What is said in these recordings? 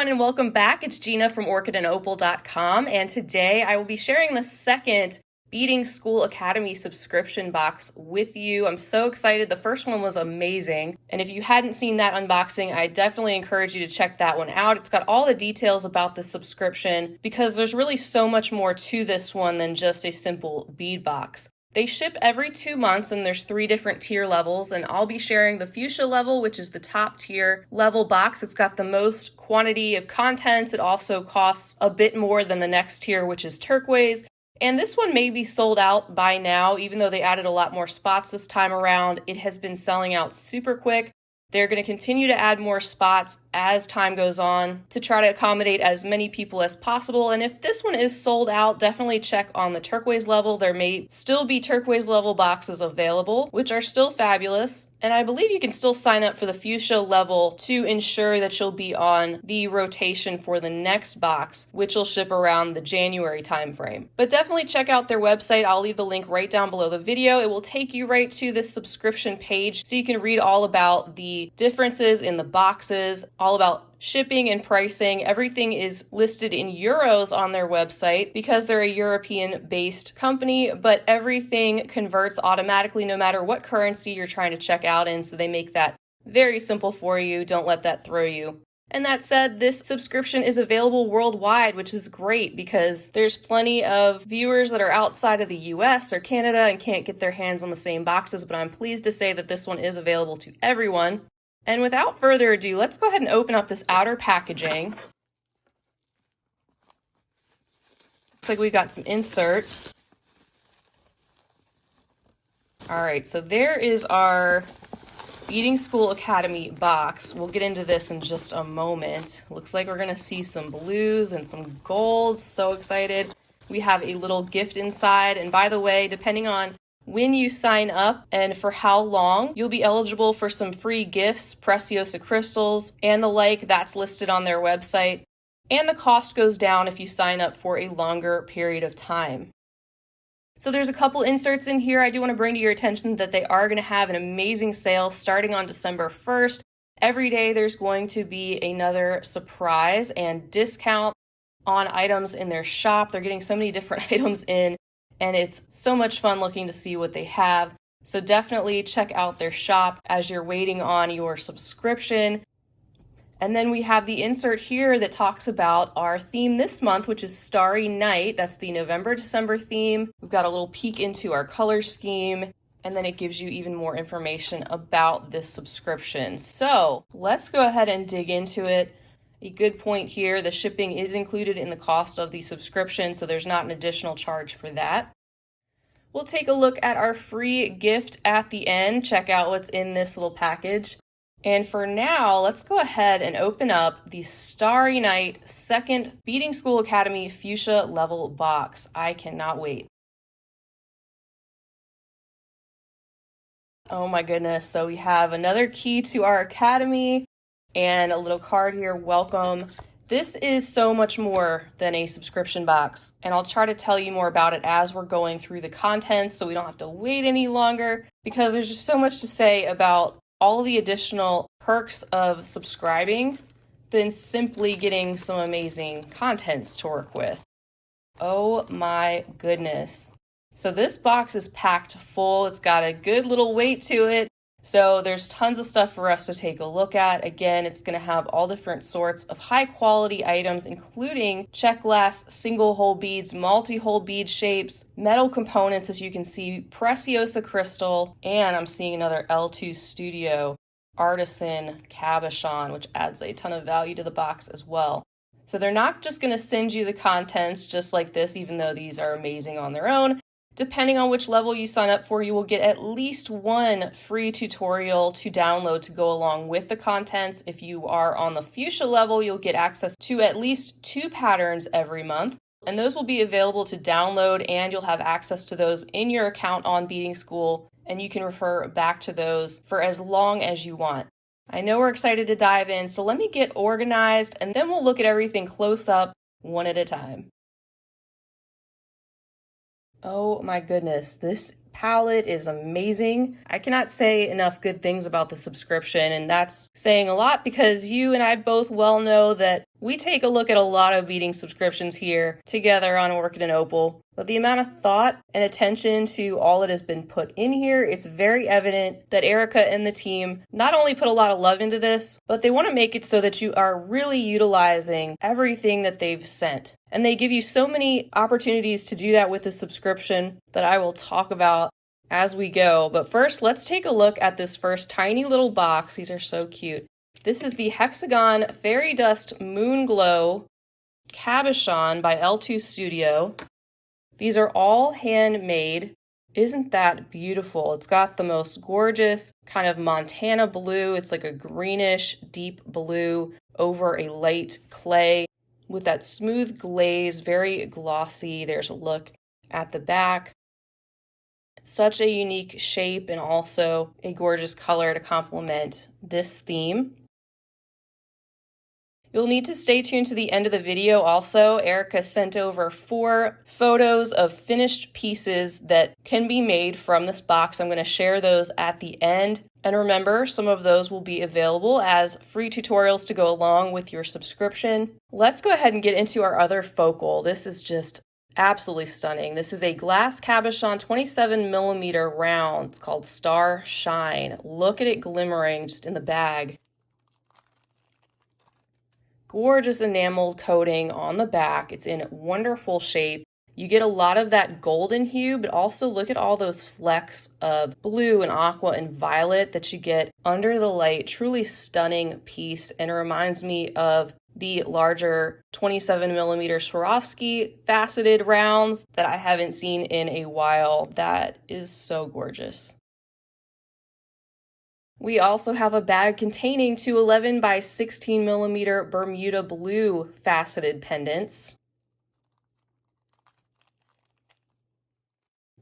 everyone, and welcome back. It's Gina from orchidandopal.com, and today I will be sharing the second BeadingSchool Academy subscription box with you. I'm so excited. The first one was amazing, and if you hadn't seen that unboxing, I definitely encourage you to check that one out. It's got all the details about the subscription because there's really so much more to this one than just a simple bead box. They ship every 2 months, and there's 3 different tier levels, and I'll be sharing the Fuchsia level, which is the top tier level box. It's got the most quantity of contents. It also costs a bit more than the next tier, which is Turquoise. And this one may be sold out by now, even though they added a lot more spots this time around. It has been selling out super quick. They're going to continue to add more spots as time goes on to try to accommodate as many people as possible. And if this one is sold out, definitely check on the Turquoise level. There may still be Turquoise level boxes available, which are still fabulous. And I believe you can still sign up for the Fuchsia level to ensure that you'll be on the rotation for the next box, which will ship around the January timeframe. But definitely check out their website. I'll leave the link right down below the video. It will take you right to this subscription page so you can read all about the differences in the boxes, all about shipping and pricing. Everything is listed in euros on their website because they're a European-based company, but everything converts automatically no matter what currency you're trying to check out in, so they make that very simple for you. Don't let that throw you. And that said, this subscription is available worldwide, which is great because there's plenty of viewers that are outside of the US or Canada and can't get their hands on the same boxes, but I'm pleased to say that this one is available to everyone. And without further ado, let's go ahead and open up this outer packaging. Looks like we got some inserts. All right, so there is our BeadingSchool Academy box. We'll get into this in just a moment. Looks like we're gonna see some blues and some golds. So excited. We have a little gift inside. And by the way, depending on when you sign up and for how long, you'll be eligible for some free gifts, preciosa crystals, and the like. That's listed on their website. And the cost goes down if you sign up for a longer period of time. So there's a couple inserts in here. I do want to bring to your attention that they are going to have an amazing sale starting on December 1st. Every day there's going to be another surprise and discount on items in their shop. They're getting so many different items in, and it's so much fun looking to see what they have. So definitely check out their shop as you're waiting on your subscription. And then we have the insert here that talks about our theme this month, which is Starry Night. That's the November-December theme. We've got a little peek into our color scheme, and then it gives you even more information about this subscription. So let's go ahead and dig into it. A good point here, the shipping is included in the cost of the subscription, so there's not an additional charge for that. We'll take a look at our free gift at the end, check out what's in this little package. And for now, let's go ahead and open up the Starry Night second BeadingSchool Academy Fuchsia level box. I cannot wait. Oh my goodness, so we have another key to our academy and a little card here, welcome. This is so much more than a subscription box, and I'll try to tell you more about it as we're going through the contents so we don't have to wait any longer, because there's just so much to say about all the additional perks of subscribing than simply getting some amazing contents to work with. Oh my goodness. So this box is packed full. It's got a good little weight to it. So there's tons of stuff for us to take a look at. Again, it's going to have all different sorts of high quality items, including check glass, single hole beads, multi-hole bead shapes, metal components, as you can see, preciosa crystal, and I'm seeing another L2 Studio artisan cabochon, which adds a ton of value to the box as well. So they're not just going to send you the contents just like this, even though these are amazing on their own. Depending on which level you sign up for, you will get at least one free tutorial to download to go along with the contents. If you are on the Fuchsia level, you'll get access to at least 2 patterns every month, and those will be available to download, and you'll have access to those in your account on BeadingSchool, and you can refer back to those for as long as you want. I know we're excited to dive in, so let me get organized, and then we'll look at everything close up, one at a time. Oh my goodness, this palette is amazing. I cannot say enough good things about the subscription, and that's saying a lot because you and I both well know that we take a look at a lot of beading subscriptions here together on Orchid and Opal. But the amount of thought and attention to all that has been put in here, it's very evident that Erica and the team not only put a lot of love into this, but they want to make it so that you are really utilizing everything that they've sent. And they give you so many opportunities to do that with the subscription that I will talk about as we go. But first, let's take a look at this first tiny little box. These are so cute. This is the Hexagon Fairy Dust Moon Glow Cabochon by L2 Studio. These are all handmade. Isn't that beautiful? It's got the most gorgeous kind of Montana blue. It's like a greenish deep blue over a light clay with that smooth glaze, very glossy. There's a look at the back. Such a unique shape and also a gorgeous color to complement this theme. You'll need to stay tuned to the end of the video also. Erica sent over 4 photos of finished pieces that can be made from this box. I'm going to share those at the end. And remember, some of those will be available as free tutorials to go along with your subscription. Let's go ahead and get into our other focal. This is just absolutely stunning. This is a glass cabochon 27mm round. It's called Star Shine. Look at it glimmering just in the bag. Gorgeous enameled coating on the back. It's in wonderful shape. You get a lot of that golden hue, but also look at all those flecks of blue and aqua and violet that you get under the light. Truly stunning piece, and it reminds me of the larger 27mm Swarovski faceted rounds that I haven't seen in a while. That is so gorgeous. We also have a bag containing 2 11 by 16mm Bermuda blue faceted pendants.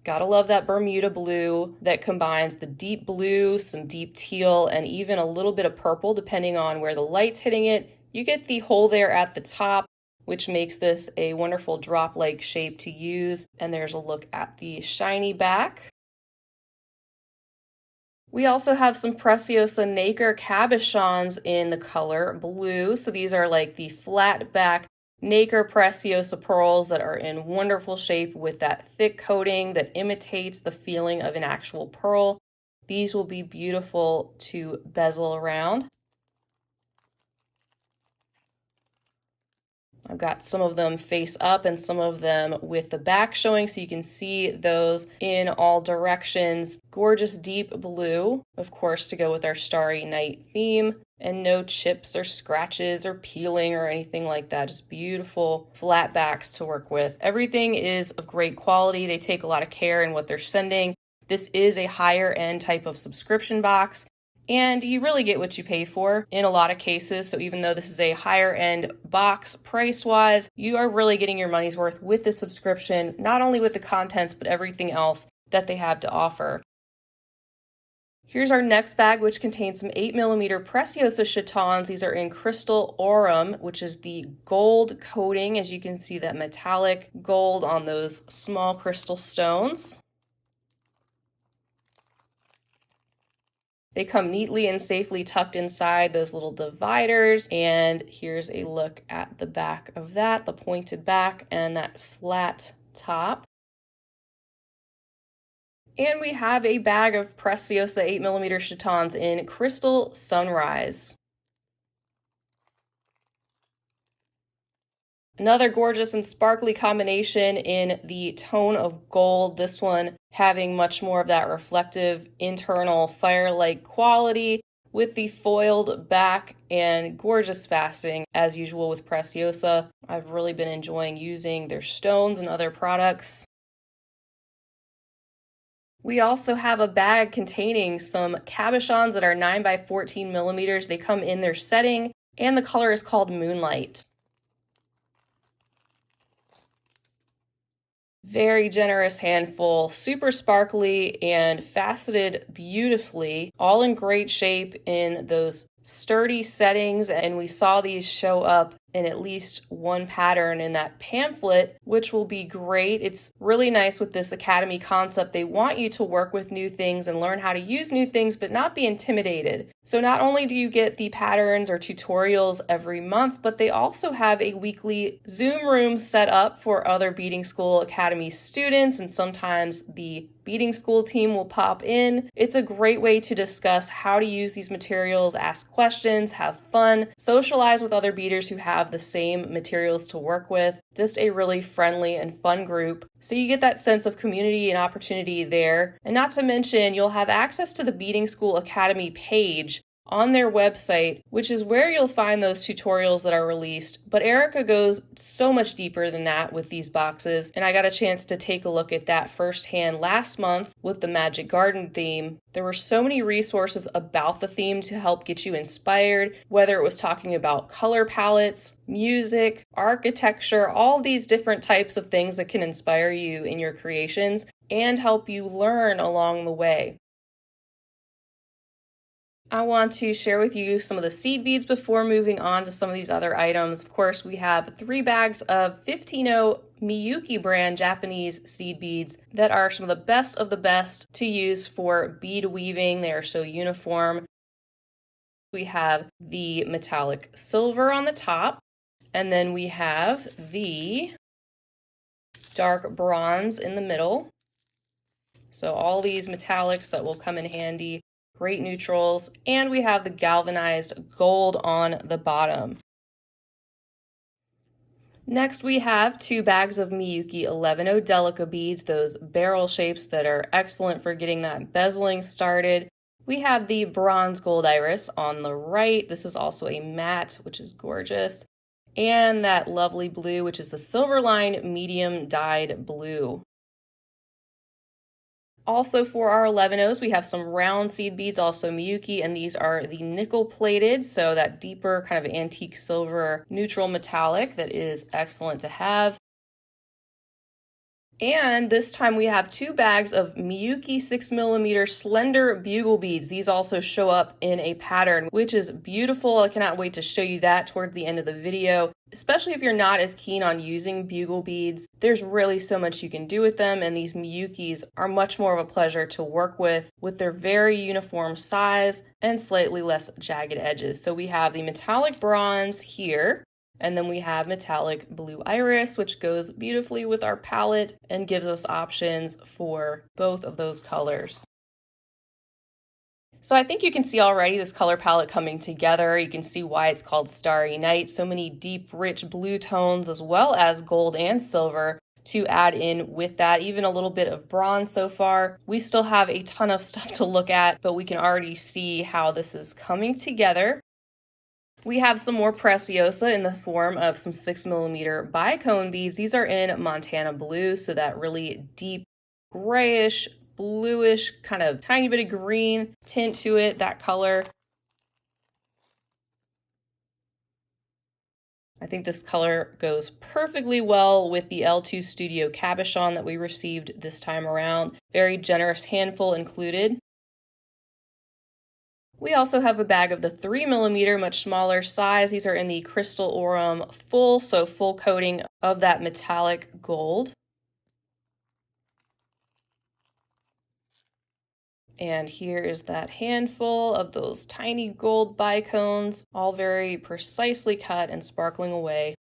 Gotta love that Bermuda blue that combines the deep blue, some deep teal, and even a little bit of purple depending on where the light's hitting it. You get the hole there at the top, which makes this a wonderful drop-like shape to use. And there's a look at the shiny back. We also have some Preciosa Nacre cabochons in the color blue. So these are like the flat back Nacre Preciosa pearls that are in wonderful shape with that thick coating that imitates the feeling of an actual pearl. These will be beautiful to bezel around. I've got some of them face up and some of them with the back showing so you can see those in all directions. Gorgeous deep blue, of course, to go with our Starry Night theme, and no chips or scratches or peeling or anything like that. Just beautiful flat backs to work with. Everything is of great quality. They take a lot of care in what they're sending. This is a higher end type of subscription box, and you really get what you pay for in a lot of cases. So even though this is a higher end box price-wise, you are really getting your money's worth with the subscription, not only with the contents, but everything else that they have to offer. Here's our next bag, which contains some 8mm Preciosa chatons. These are in Crystal Aurum, which is the gold coating. As you can see, that metallic gold on those small crystal stones. They come neatly and safely tucked inside those little dividers. And here's a look at the back of that, the pointed back and that flat top. And we have a bag of Preciosa 8mm chatons in Crystal Sunrise. Another gorgeous and sparkly combination in the tone of gold. This one having much more of that reflective internal fire-like quality with the foiled back and gorgeous faceting as usual with Preciosa. I've really been enjoying using their stones and other products. We also have a bag containing some cabochons that are 9 by 14mm. They come in their setting, and the color is called Moonlight. Very generous handful, super sparkly and faceted beautifully, all in great shape in those sturdy settings, and we saw these show up in at least one pattern in that pamphlet, which will be great. It's really nice with this Academy concept. They want you to work with new things and learn how to use new things, but not be intimidated. So not only do you get the patterns or tutorials every month, but they also have a weekly Zoom room set up for other Beading School Academy students, and sometimes the Beading School team will pop in. It's a great way to discuss how to use these materials, ask questions, have fun, socialize with other beaders who have the same materials to work with. Just a really friendly and fun group. So you get that sense of community and opportunity there. And not to mention, you'll have access to the Beading School Academy page on their website, which is where you'll find those tutorials that are released. But Erica goes so much deeper than that with these boxes, and I got a chance to take a look at that firsthand last month with the Magic Garden theme. There were so many resources about the theme to help get you inspired, whether it was talking about color palettes, music, architecture, all these different types of things that can inspire you in your creations and help you learn along the way. I want to share with you some of the seed beads before moving on to some of these other items. Of course, we have 3 bags of 15-0 Miyuki brand Japanese seed beads that are some of the best to use for bead weaving. They are so uniform. We have the metallic silver on the top, and then we have the dark bronze in the middle. So all these metallics that will come in handy. Great neutrals, and we have the galvanized gold on the bottom. Next, we have 2 bags of Miyuki 11-0 Delica beads, those barrel shapes that are excellent for getting that bezeling started. We have the bronze gold iris on the right. This is also a matte, which is gorgeous. And that lovely blue, which is the Silverline medium dyed blue. Also for our 11-0s, we have some round seed beads, also Miyuki, and these are the nickel plated, so that deeper kind of antique silver neutral metallic that is excellent to have. And this time we have 2 bags of Miyuki 6mm slender bugle beads. These also show up in a pattern, which is beautiful. I cannot wait to show you that toward the end of the video. Especially if you're not as keen on using bugle beads, there's really so much you can do with them, and these Miyukis are much more of a pleasure to work with their very uniform size and slightly less jagged edges. So we have the metallic bronze here, and then we have metallic blue iris, which goes beautifully with our palette and gives us options for both of those colors. So I think you can see already this color palette coming together. You can see why it's called Starry Night. So many deep, rich blue tones as well as gold and silver to add in with that. Even a little bit of bronze so far. We still have a ton of stuff to look at, but we can already see how this is coming together. We have some more Preciosa in the form of some 6mm bicone beads. These are in Montana blue, so that really deep grayish, bluish, kind of tiny bit of green tint to it, that color. I think this color goes perfectly well with the L2 Studio cabochon that we received this time around. Very generous handful included. We also have a bag of the 3mm, much smaller size. These are in the Crystal Aurum full, so full coating of that metallic gold. And here is that handful of those tiny gold bicones, all very precisely cut and sparkling away.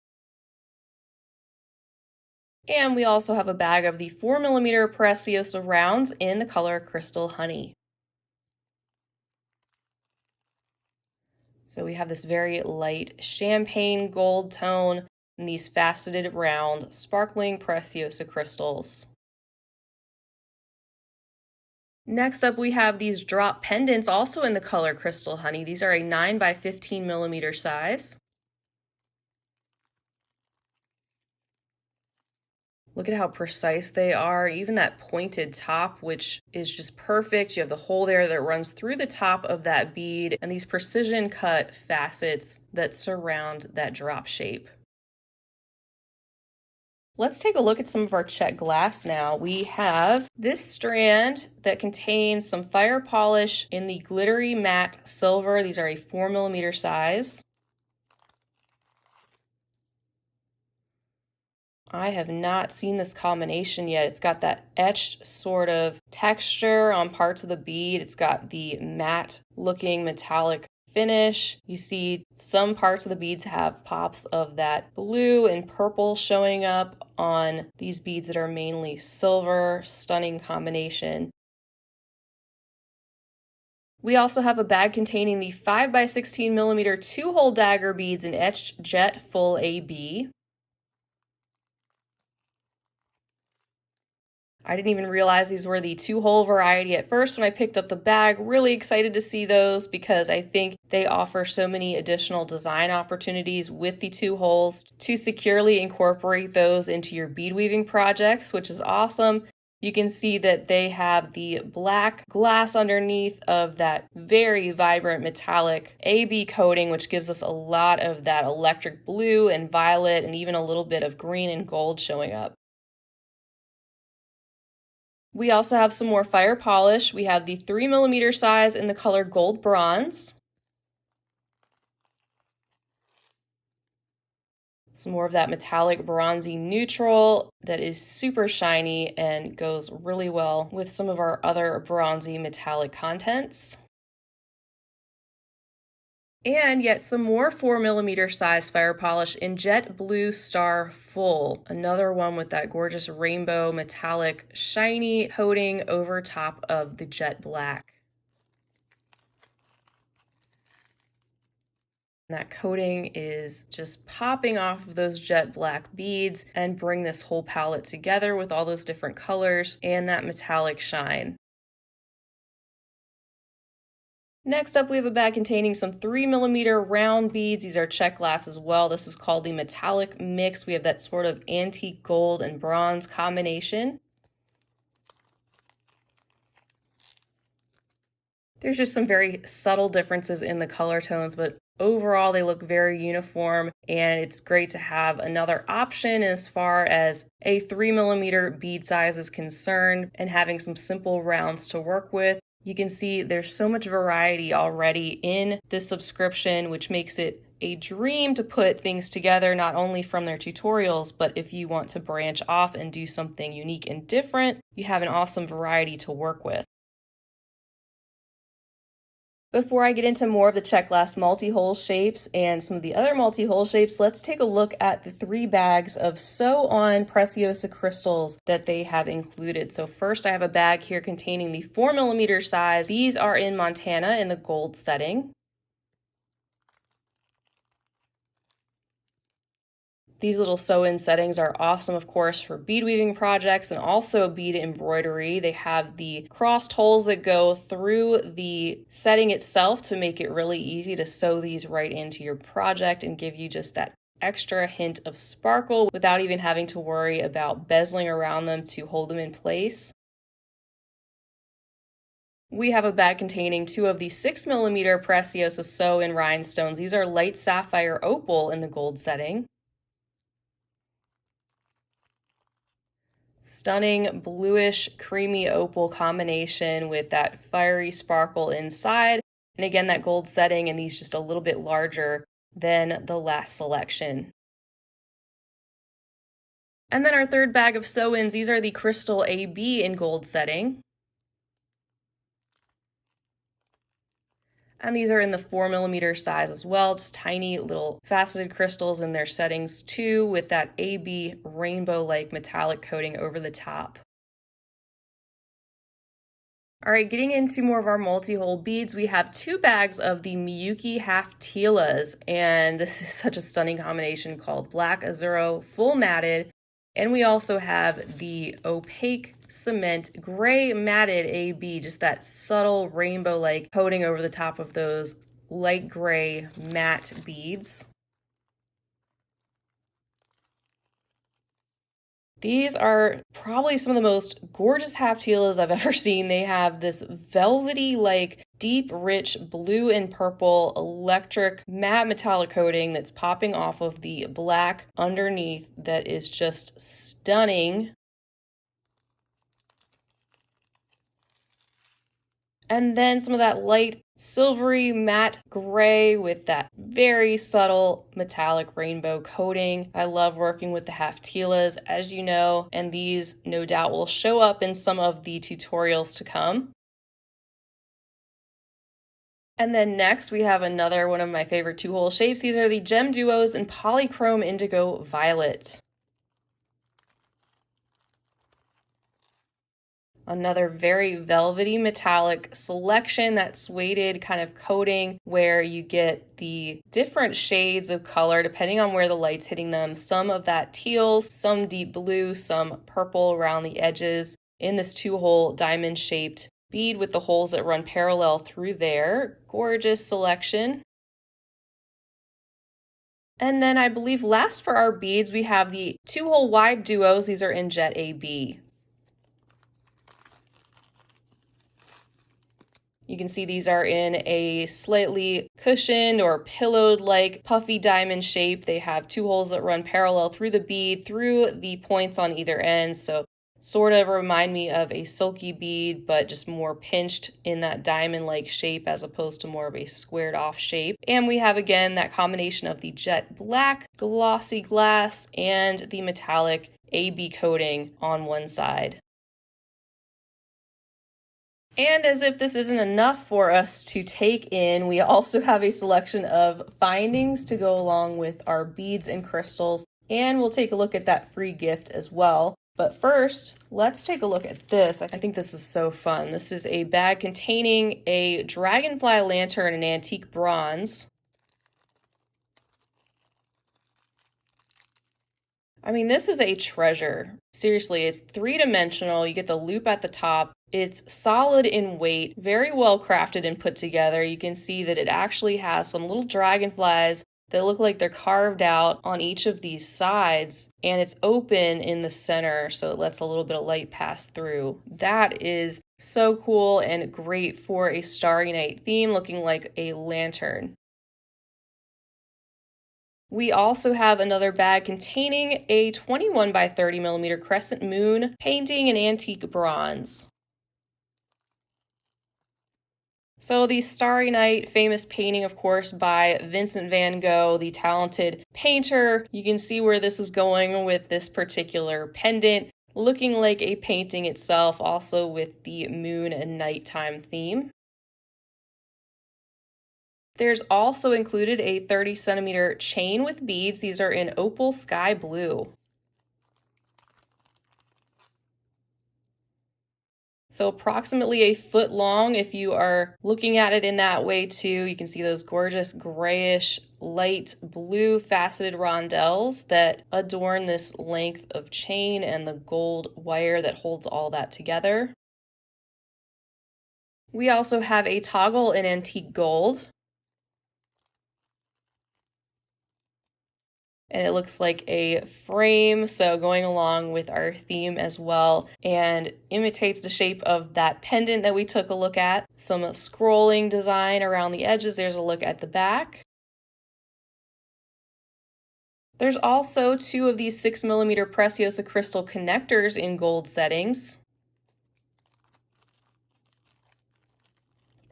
And we also have a bag of the 4mm Preciosa rounds in the color Crystal Honey. So we have this very light champagne gold tone and these faceted round sparkling Preciosa crystals. Next up, we have these drop pendants also in the color Crystal Honey. These are a 9 by 15mm size. Look at how precise they are. Even that pointed top, which is just perfect. You have the hole there that runs through the top of that bead and these precision cut facets that surround that drop shape. Let's take a look at some of our check glass now. We have this strand that contains some fire polish in the glittery matte silver. These are a 4mm size. I have not seen this combination yet. It's got that etched sort of texture on parts of the bead. It's got the matte looking metallic finish. You see some parts of the beads have pops of that blue and purple showing up on these beads that are mainly silver. Stunning combination. We also have a bag containing the 5x16mm 2-hole dagger beads in etched jet full AB. I didn't even realize these were the 2-hole variety at first when I picked up the bag. Really excited to see those because I think they offer so many additional design opportunities with the 2 holes to securely incorporate those into your bead weaving projects, which is awesome. You can see that they have the black glass underneath of that very vibrant metallic AB coating, which gives us a lot of that electric blue and violet and even a little bit of green and gold showing up. We also have some more fire polish. We have the 3mm size in the color gold bronze. Some more of that metallic bronzy neutral that is super shiny and goes really well with some of our other bronzy metallic contents. And yet some more 4mm size fire polish in Jet Blue Star Full. Another one with that gorgeous rainbow metallic shiny coating over top of the jet black. That coating is just popping off of those jet black beads and bring this whole palette together with all those different colors and that metallic shine. Next up, we have a bag containing some 3mm round beads. These are check glass as well. This is called the metallic mix. We have that sort of antique gold and bronze combination. There's just some very subtle differences in the color tones, but overall they look very uniform, and it's great to have another option as far as a 3mm bead size is concerned and having some simple rounds to work with. You can see there's so much variety already in this subscription, which makes it a dream to put things together, not only from their tutorials, but if you want to branch off and do something unique and different, you have an awesome variety to work with. Before I get into more of the check glass multi-hole shapes and some of the other multi-hole shapes, let's take a look at the 3 bags of sew-on Preciosa crystals that they have included. So first I have a bag here containing the 4mm size. These are in Montana in the gold setting. These little sew-in settings are awesome, of course, for bead weaving projects and also bead embroidery. They have the crossed holes that go through the setting itself to make it really easy to sew these right into your project and give you just that extra hint of sparkle without even having to worry about bezeling around them to hold them in place. We have a bag containing 2 of the 6mm Preciosa sew-in rhinestones. These are light sapphire opal in the gold setting. Stunning bluish creamy opal combination with that fiery sparkle inside, and again that gold setting, and these just a little bit larger than the last selection. And then our third bag of sew-ins, these are the Crystal AB in gold setting. And these are in the 4mm size as well, just tiny little faceted crystals in their settings too, with that AB rainbow-like metallic coating over the top. All right, getting into more of our multi-hole beads, we have 2 bags of the Miyuki half Tilas, and this is such a stunning combination called Black Azzurro Full Matted. And we also have the opaque cement gray matted AB, just that subtle rainbow-like coating over the top of those light gray matte beads. These are probably some of the most gorgeous half Tilas I've ever seen. They have this velvety like deep, rich blue and purple electric matte metallic coating that's popping off of the black underneath that is just stunning. And then some of that light silvery matte gray with that very subtle metallic rainbow coating. I love working with the Haftilas, as you know, and these no doubt will show up in some of the tutorials to come. And then next we have another one of my favorite two-hole shapes. These are the Gem Duos in Polychrome Indigo Violet. Another very velvety metallic selection, that suede kind of coating where you get the different shades of color depending on where the light's hitting them. Some of that teal, some deep blue, some purple around the edges in this two-hole diamond shaped bead with the holes that run parallel through there. Gorgeous selection. And then I believe last for our beads, we have the two-hole wide duos. These are in Jet AB. You can see these are in a slightly cushioned or pillowed-like puffy diamond shape. They have two holes that run parallel through the bead, through the points on either end. So sort of remind me of a silky bead, but just more pinched in that diamond-like shape as opposed to more of a squared off shape. And we have again that combination of the jet black glossy glass and the metallic AB coating on one side. And as if this isn't enough for us to take in, we also have a selection of findings to go along with our beads and crystals, and we'll take a look at that free gift as well. But first, let's take a look at this. I think this is so fun. This is a bag containing a dragonfly lantern in antique bronze. I mean, this is a treasure. Seriously, it's three-dimensional. You get the loop at the top. It's solid in weight, very well crafted and put together. You can see that it actually has some little dragonflies that look like they're carved out on each of these sides, and it's open in the center, so it lets a little bit of light pass through. That is so cool and great for a Starry Night theme, looking like a lantern. We also have another bag containing a 21 by 30 millimeter crescent moon painting in antique bronze. So the Starry Night, famous painting, of course, by Vincent van Gogh, the talented painter. You can see where this is going with this particular pendant, looking like a painting itself, also with the moon and nighttime theme. There's also included a 30 centimeter chain with beads. These are in Opal Sky Blue. So approximately a foot long if you are looking at it in that way too. You can see those gorgeous grayish light blue faceted rondelles that adorn this length of chain and the gold wire that holds all that together. We also have a toggle in antique gold. And it looks like a frame, so going along with our theme as well, and imitates the shape of that pendant that we took a look at. Some scrolling design around the edges. There's a look at the back. There's also two of these 6mm Preciosa crystal connectors in gold settings.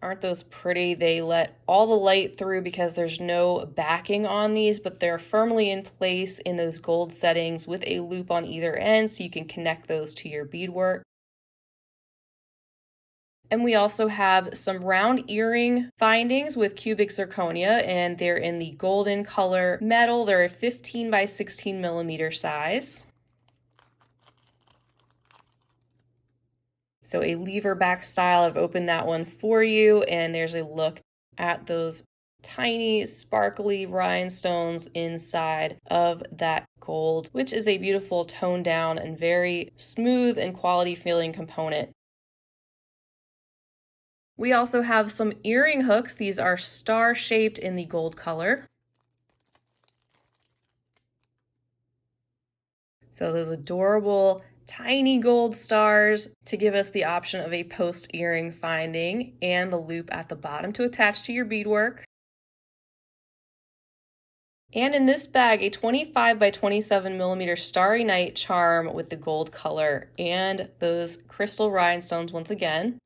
Aren't those pretty? They let all the light through because there's no backing on these, but they're firmly in place in those gold settings with a loop on either end so you can connect those to your beadwork. And we also have some round earring findings with cubic zirconia, and they're in the golden color metal. They're a 15 by 16 millimeter size. So a lever back style, I've opened that one for you, and there's a look at those tiny sparkly rhinestones inside of that gold, which is a beautiful toned down and very smooth and quality feeling component. We also have some earring hooks. These are star shaped in the gold color. So those adorable tiny gold stars to give us the option of a post earring finding, and the loop at the bottom to attach to your beadwork. And in this bag, a 25 by 27 millimeter Starry Night charm with the gold color and those crystal rhinestones once again.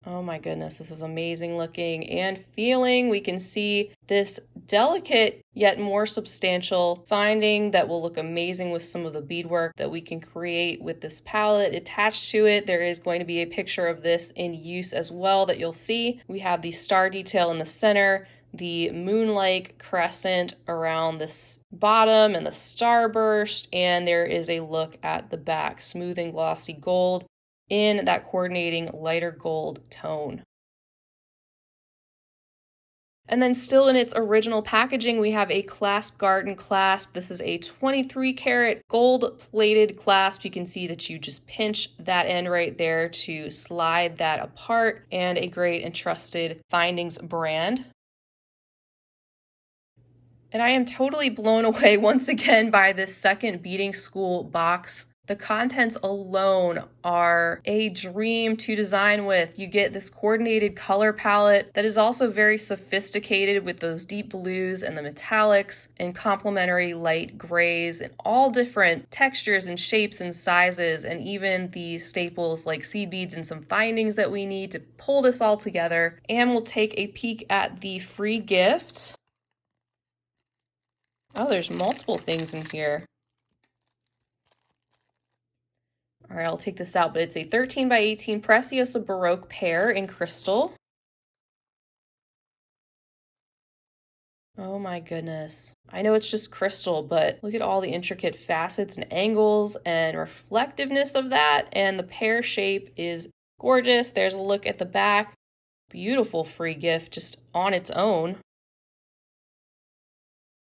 Oh my goodness, this is amazing looking and feeling. We can see this delicate yet more substantial finding that will look amazing with some of the beadwork that we can create with this palette attached to it. There is going to be a picture of this in use as well that you'll see. We have the star detail in the center, the moon-like crescent around this bottom and the starburst, and there is a look at the back, smooth and glossy gold in that coordinating lighter gold tone. And then still in its original packaging, we have a clasp garden clasp. This is a 23 karat gold plated clasp. You can see that you just pinch that end right there to slide that apart, and a great and trusted findings brand. And I am totally blown away once again by this second Beading School box. The contents alone are a dream to design with. You get this coordinated color palette that is also very sophisticated with those deep blues and the metallics and complementary light grays and all different textures and shapes and sizes, and even the staples like seed beads and some findings that we need to pull this all together. And we'll take a peek at the free gift. Oh, there's multiple things in here. All right, I'll take this out, but it's a 13 by 18 Preciosa Baroque pear in crystal. Oh my goodness. I know it's just crystal, but look at all the intricate facets and angles and reflectiveness of that. And the pear shape is gorgeous. There's a look at the back. Beautiful free gift just on its own.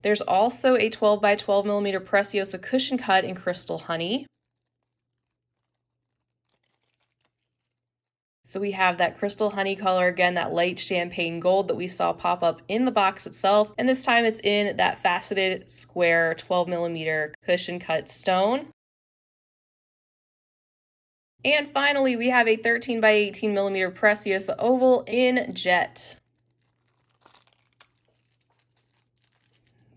There's also a 12 by 12 millimeter Preciosa cushion cut in crystal honey. So we have that crystal honey color, again, that light champagne gold that we saw pop up in the box itself. And this time it's in that faceted square 12 millimeter cushion cut stone. And finally, we have a 13 by 18 millimeter Preciosa oval in jet.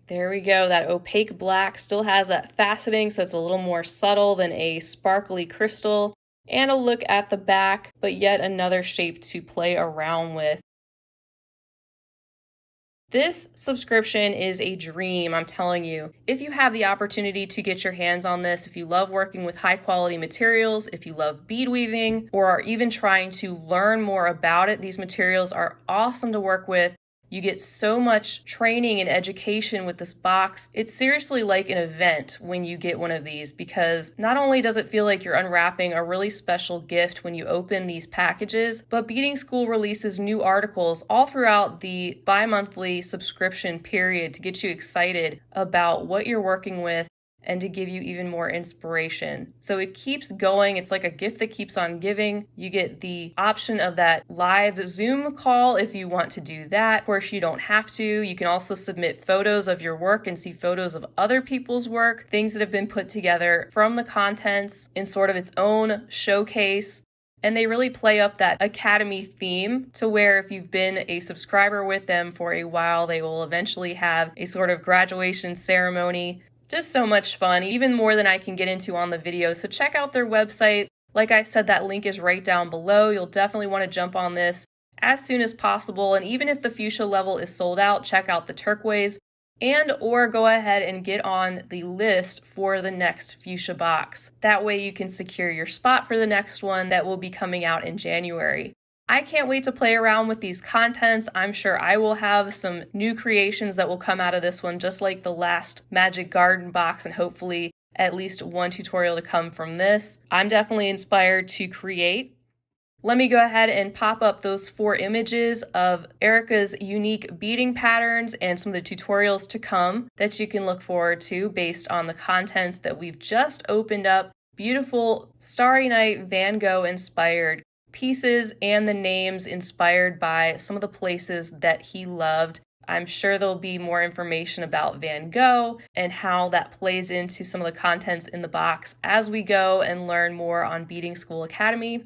There we go. That opaque black still has that faceting, so it's a little more subtle than a sparkly crystal. And a look at the back, but yet another shape to play around with. This subscription is a dream, I'm telling you. If you have the opportunity to get your hands on this, if you love working with high quality materials, if you love bead weaving, or are even trying to learn more about it, these materials are awesome to work with. You get so much training and education with this box. It's seriously like an event when you get one of these, because not only does it feel like you're unwrapping a really special gift when you open these packages, but Beading School releases new articles all throughout the bi-monthly subscription period to get you excited about what you're working with and to give you even more inspiration. So it keeps going. It's like a gift that keeps on giving. You get the option of that live Zoom call if you want to do that. Of course, you don't have to. You can also submit photos of your work and see photos of other people's work, things that have been put together from the contents in sort of its own showcase. And they really play up that Academy theme to where if you've been a subscriber with them for a while, they will eventually have a sort of graduation ceremony. Just so much fun, even more than I can get into on the video. So check out their website. Like I said, that link is right down below. You'll definitely want to jump on this as soon as possible. And even if the Fuchsia level is sold out, check out the Turquoise and or go ahead and get on the list for the next Fuchsia box. That way you can secure your spot for the next one that will be coming out in January. I can't wait to play around with these contents. I'm sure I will have some new creations that will come out of this one, just like the last Magic Garden box, and hopefully at least one tutorial to come from this. I'm definitely inspired to create. Let me go ahead and pop up those 4 images of Erica's unique beading patterns and some of the tutorials to come that you can look forward to based on the contents that we've just opened up. Beautiful Starry Night Van Gogh inspired pieces and the names inspired by some of the places that he loved. I'm sure there'll be more information about Van Gogh and how that plays into some of the contents in the box as we go and learn more on Beading School Academy.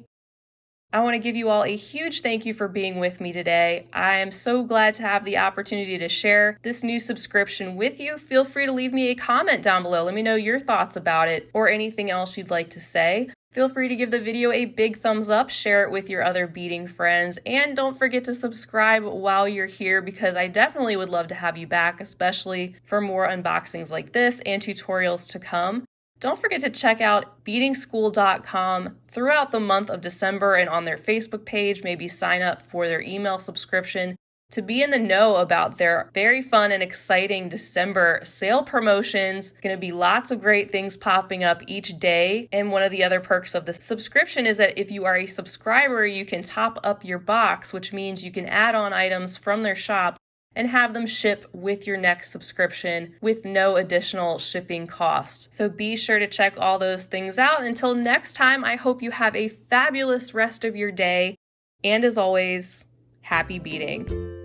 I want to give you all a huge thank you for being with me today. I am so glad to have the opportunity to share this new subscription with you. Feel free to leave me a comment down below. Let me know your thoughts about it or anything else you'd like to say. Feel free to give the video a big thumbs up, share it with your other beading friends, and don't forget to subscribe while you're here because I definitely would love to have you back, especially for more unboxings like this and tutorials to come. Don't forget to check out beadingschool.com throughout the month of December and on their Facebook page. Maybe sign up for their email subscription to be in the know about their very fun and exciting December sale promotions. Going to be lots of great things popping up each day. And one of the other perks of the subscription is that if you are a subscriber, you can top up your box, which means you can add on items from their shop and have them ship with your next subscription with no additional shipping cost. So be sure to check all those things out. Until next time, I hope you have a fabulous rest of your day. And as always, happy beading.